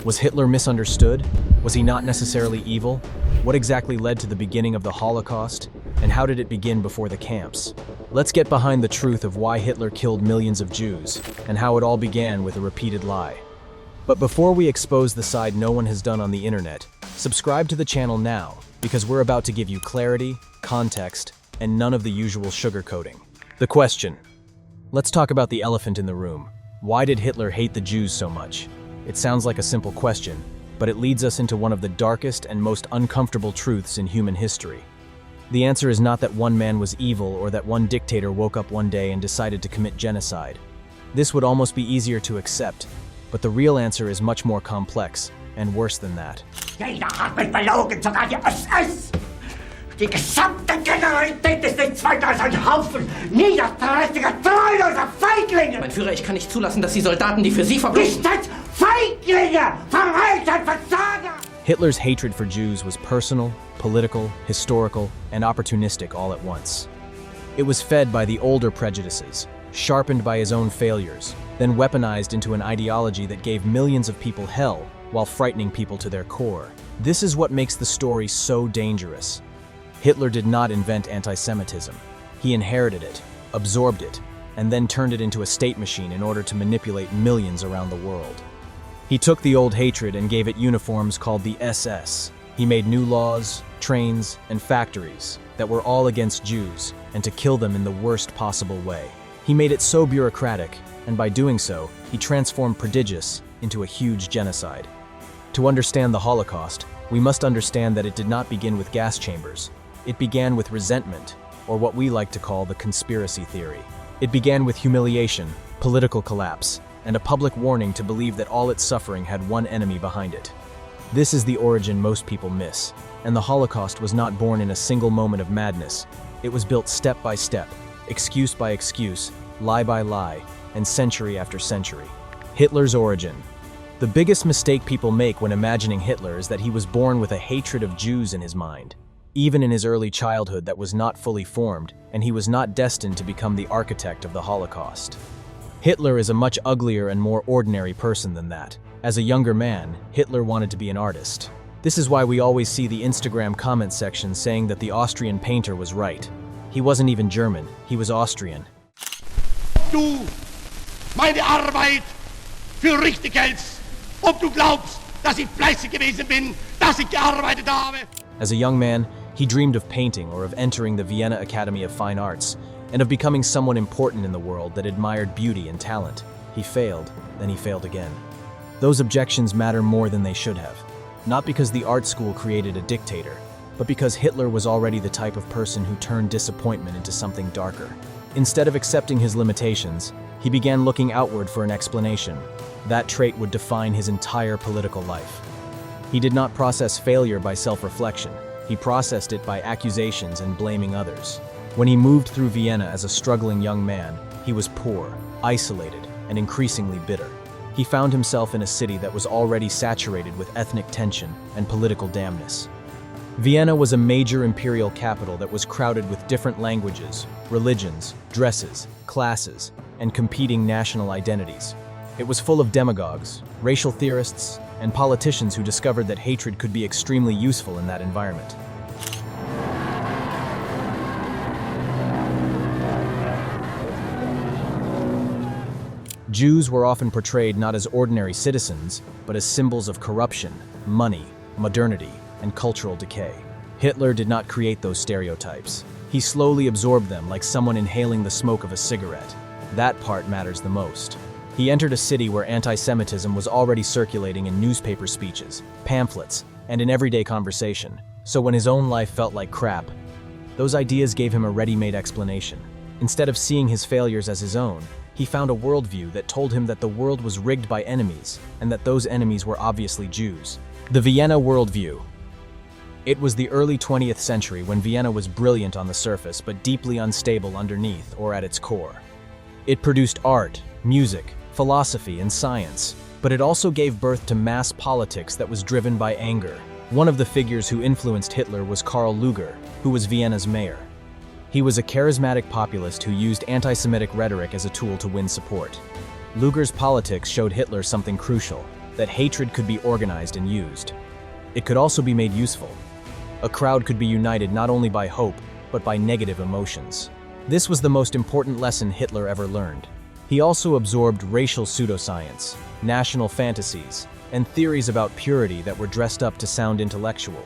Was Hitler misunderstood? Was he not necessarily evil? What exactly led to the beginning of the Holocaust? And how did it begin before the camps? Let's get behind the truth of why Hitler killed millions of Jews, and how it all began with a repeated lie. But before we expose the side no one has done on the internet, subscribe to the channel now, because we're about to give you clarity, context, and none of the usual sugarcoating. The question. Let's talk about the elephant in the room. Why did Hitler hate the Jews so much? It sounds like a simple question, but it leads us into one of the darkest and most uncomfortable truths in human history. The answer is not that one man was evil or that one dictator woke up one day and decided to commit genocide. This would almost be easier to accept, but the real answer is much more complex and worse than that. Jeder hat mich belogen, sogar die SS! Die gesamte Generalität ist nichts weiter als ein Haufen niederträchtiger, treuloser Feiglinge! Mein Führer, ich kann nicht zulassen, dass die Soldaten, die für Sie verbringen... Nicht als Feiglinge! Verreiter, Versager! Hitler's hatred for Jews was personal, political, historical, and opportunistic all at once. It was fed by the older prejudices, sharpened by his own failures, then weaponized into an ideology that gave millions of people hell while frightening people to their core. This is what makes the story so dangerous. Hitler did not invent anti-Semitism. He inherited it, absorbed it, and then turned it into a state machine in order to manipulate millions around the world. He took the old hatred and gave it uniforms called the SS. He made new laws, trains, and factories that were all against Jews and to kill them in the worst possible way. He made it so bureaucratic, and by doing so, he transformed prejudice into a huge genocide. To understand the Holocaust, we must understand that it did not begin with gas chambers. It began with resentment, or what we like to call the conspiracy theory. It began with humiliation, political collapse, and a public warning to believe that all its suffering had one enemy behind it. This is the origin most people miss, and the Holocaust was not born in a single moment of madness. It was built step by step, excuse by excuse, lie by lie, and century after century. Hitler's origin. The biggest mistake people make when imagining Hitler is that he was born with a hatred of Jews in his mind. Even in his early childhood that was not fully formed, and he was not destined to become the architect of the Holocaust. Hitler is a much uglier and more ordinary person than that. As a younger man, Hitler wanted to be an artist. This is why we always see the Instagram comment section saying that the Austrian painter was right. He wasn't even German, he was Austrian. Du meine Arbeit für richtig hältst, ob du glaubst, dass ich fleißig gewesen bin, dass ich gearbeitet habe. As a young man, he dreamed of painting or of entering the Vienna Academy of Fine Arts, and of becoming someone important in the world that admired beauty and talent. He failed, then he failed again. Those objections matter more than they should have. Not because the art school created a dictator, but because Hitler was already the type of person who turned disappointment into something darker. Instead of accepting his limitations, he began looking outward for an explanation. That trait would define his entire political life. He did not process failure by self-reflection. He processed it by accusations and blaming others. When he moved through Vienna as a struggling young man, he was poor, isolated, and increasingly bitter. He found himself in a city that was already saturated with ethnic tension and political damnness. Vienna was a major imperial capital that was crowded with different languages, religions, dresses, classes, and competing national identities. It was full of demagogues, racial theorists, and politicians who discovered that hatred could be extremely useful in that environment. Jews were often portrayed not as ordinary citizens, but as symbols of corruption, money, modernity, and cultural decay. Hitler did not create those stereotypes. He slowly absorbed them like someone inhaling the smoke of a cigarette. That part matters the most. He entered a city where anti-Semitism was already circulating in newspaper speeches, pamphlets, and in everyday conversation. So when his own life felt like crap, those ideas gave him a ready-made explanation. Instead of seeing his failures as his own, he found a worldview that told him that the world was rigged by enemies, and that those enemies were obviously Jews. The Vienna worldview. It was the early 20th century when Vienna was brilliant on the surface but deeply unstable underneath or at its core. It produced art, music, philosophy, and science, but it also gave birth to mass politics that was driven by anger. One of the figures who influenced Hitler was Karl Lueger, who was Vienna's mayor. He was a charismatic populist who used anti-Semitic rhetoric as a tool to win support. Lueger's politics showed Hitler something crucial. that hatred could be organized and used. It could also be made useful. A crowd could be united not only by hope, but by negative emotions. This was the most important lesson Hitler ever learned. He also absorbed racial pseudoscience, national fantasies, and theories about purity that were dressed up to sound intellectual.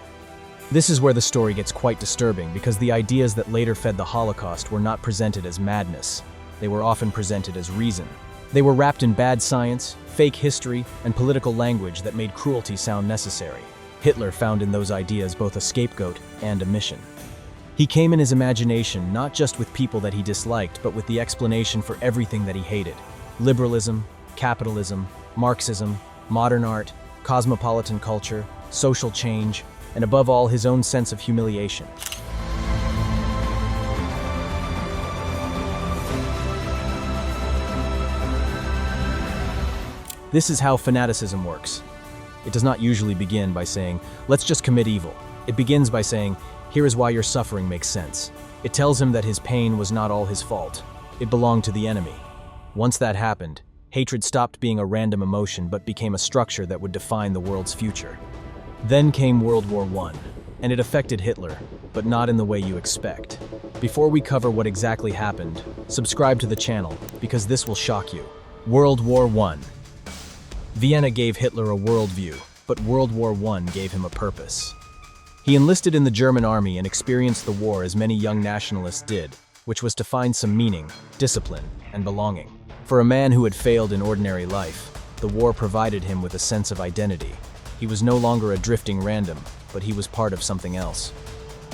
This is where the story gets quite disturbing because the ideas that later fed the Holocaust were not presented as madness. They were often presented as reason. They were wrapped in bad science, fake history, and political language that made cruelty sound necessary. Hitler found in those ideas both a scapegoat and a mission. He came in his imagination not just with people that he disliked, but with the explanation for everything that he hated. Liberalism, capitalism, Marxism, modern art, cosmopolitan culture, social change, and above all, his own sense of humiliation. This is how fanaticism works. It does not usually begin by saying, let's just commit evil. It begins by saying, here is why your suffering makes sense. It tells him that his pain was not all his fault. It belonged to the enemy. Once that happened, hatred stopped being a random emotion but became a structure that would define the world's future. Then came World War I, and it affected Hitler, but not in the way you expect. Before we cover what exactly happened, subscribe to the channel, because this will shock you. World War I. Vienna gave Hitler a worldview, but World War I gave him a purpose. He enlisted in the German army and experienced the war as many young nationalists did, which was to find some meaning, discipline, and belonging. For a man who had failed in ordinary life, the war provided him with a sense of identity. He was no longer a drifting random, but he was part of something else.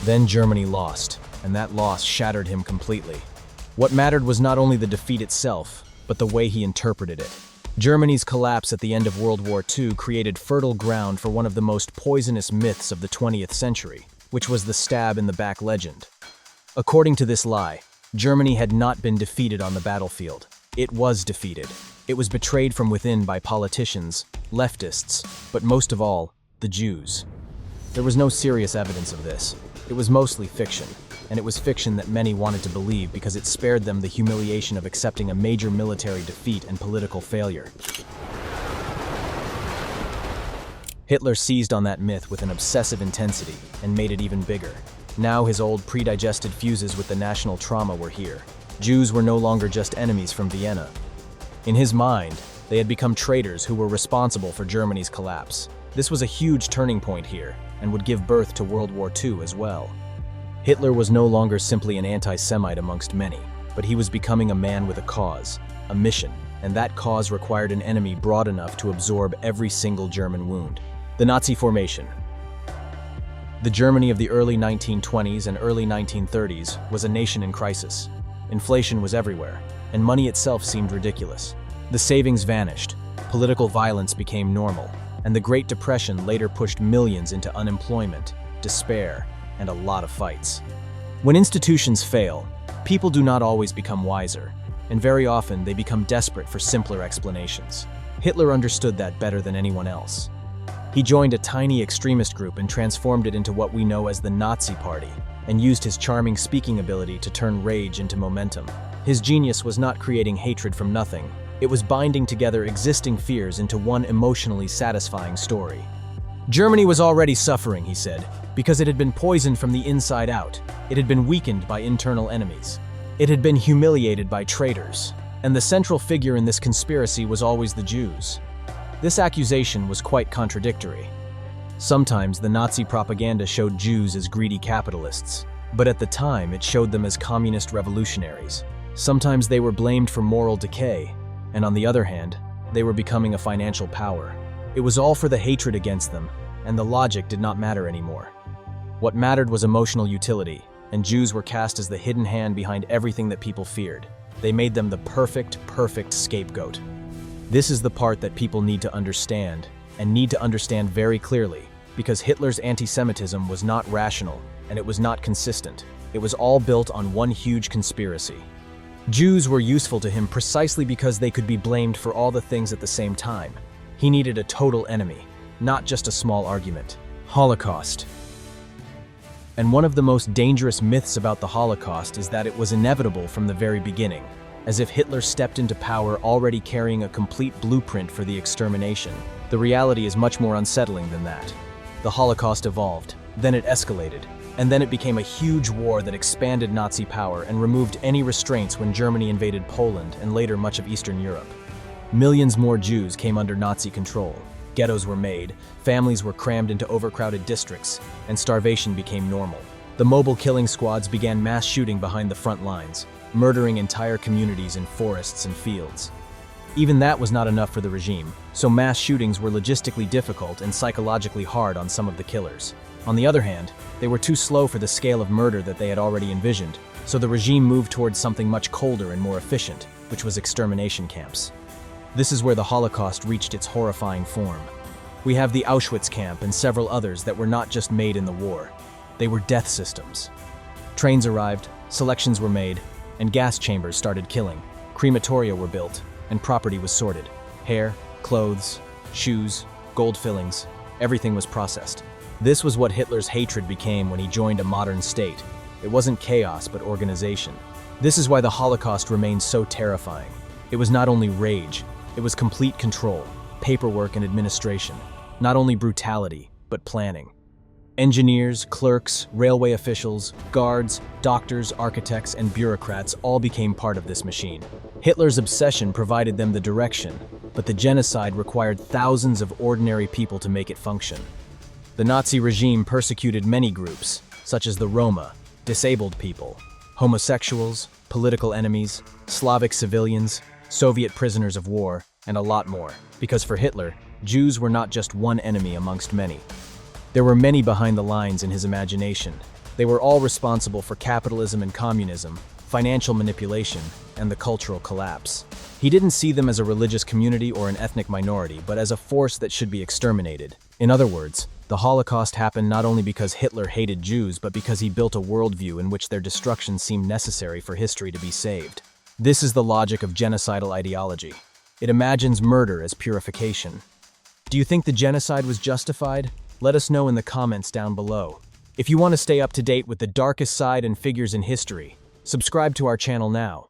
Then Germany lost, and that loss shattered him completely. What mattered was not only the defeat itself, but the way he interpreted it. Germany's collapse at the end of World War II created fertile ground for one of the most poisonous myths of the 20th century, which was the stab-in-the-back legend. According to this lie, Germany had not been defeated on the battlefield. It was defeated. It was betrayed from within by politicians, leftists, but most of all, the Jews. There was no serious evidence of this. It was mostly fiction, and it was fiction that many wanted to believe because it spared them the humiliation of accepting a major military defeat and political failure. Hitler seized on that myth with an obsessive intensity and made it even bigger. Now his old pre-digested fuses with the national trauma were here. Jews were no longer just enemies from Vienna. In his mind, they had become traitors who were responsible for Germany's collapse. This was a huge turning point here, and would give birth to World War II as well. Hitler was no longer simply an anti-Semite amongst many, but he was becoming a man with a cause, a mission, and that cause required an enemy broad enough to absorb every single German wound. The Nazi formation. The Germany of the early 1920s and early 1930s was a nation in crisis. Inflation was everywhere, and money itself seemed ridiculous. The savings vanished, political violence became normal, and the Great Depression later pushed millions into unemployment, despair, and a lot of fights. When institutions fail, people do not always become wiser, and very often they become desperate for simpler explanations. Hitler understood that better than anyone else. He joined a tiny extremist group and transformed it into what we know as the Nazi Party, and used his charming speaking ability to turn rage into momentum. His genius was not creating hatred from nothing. It was binding together existing fears into one emotionally satisfying story. Germany was already suffering, he said, because it had been poisoned from the inside out. It had been weakened by internal enemies. It had been humiliated by traitors. And the central figure in this conspiracy was always the Jews. This accusation was quite contradictory. Sometimes the Nazi propaganda showed Jews as greedy capitalists, but at the time it showed them as communist revolutionaries. Sometimes they were blamed for moral decay, and on the other hand, they were becoming a financial power. It was all for the hatred against them, and the logic did not matter anymore. What mattered was emotional utility, and Jews were cast as the hidden hand behind everything that people feared. They made them the perfect scapegoat. This is the part that people need to understand, and need to understand very clearly, because Hitler's anti-Semitism was not rational, and it was not consistent. It was all built on one huge conspiracy. Jews were useful to him precisely because they could be blamed for all the things at the same time. He needed a total enemy, not just a small argument. Holocaust. And one of the most dangerous myths about the Holocaust is that it was inevitable from the very beginning, as if Hitler stepped into power already carrying a complete blueprint for the extermination. The reality is much more unsettling than that. The Holocaust evolved, then it escalated, and then it became a huge war that expanded Nazi power and removed any restraints when Germany invaded Poland and later much of Eastern Europe. Millions more Jews came under Nazi control. Ghettos were made, families were crammed into overcrowded districts, and starvation became normal. The mobile killing squads began mass shooting behind the front lines, murdering entire communities in forests and fields. Even that was not enough for the regime, so mass shootings were logistically difficult and psychologically hard on some of the killers. On the other hand, they were too slow for the scale of murder that they had already envisioned, so the regime moved towards something much colder and more efficient, which was extermination camps. This is where the Holocaust reached its horrifying form. We have the Auschwitz camp and several others that were not just made in the war. They were death systems. Trains arrived, selections were made, and gas chambers started killing. Crematoria were built, and property was sorted. Hair, clothes, shoes, gold fillings, everything was processed. This was what Hitler's hatred became when he joined a modern state. It wasn't chaos, but organization. This is why the Holocaust remains so terrifying. It was not only rage, it was complete control, paperwork and administration. Not only brutality, but planning. Engineers, clerks, railway officials, guards, doctors, architects, and bureaucrats all became part of this machine. Hitler's obsession provided them the direction, but the genocide required thousands of ordinary people to make it function. The Nazi regime persecuted many groups, such as the Roma, disabled people, homosexuals, political enemies, Slavic civilians, Soviet prisoners of war, and a lot more, because for Hitler, Jews were not just one enemy amongst many. There were many behind the lines in his imagination. They were all responsible for capitalism and communism, financial manipulation, and the cultural collapse. He didn't see them as a religious community or an ethnic minority, but as a force that should be exterminated. In other words, the Holocaust happened not only because Hitler hated Jews, but because he built a worldview in which their destruction seemed necessary for history to be saved. This is the logic of genocidal ideology. It imagines murder as purification. Do you think the genocide was justified? Let us know in the comments down below. If you want to stay up to date with the darkest side and figures in history, subscribe to our channel now.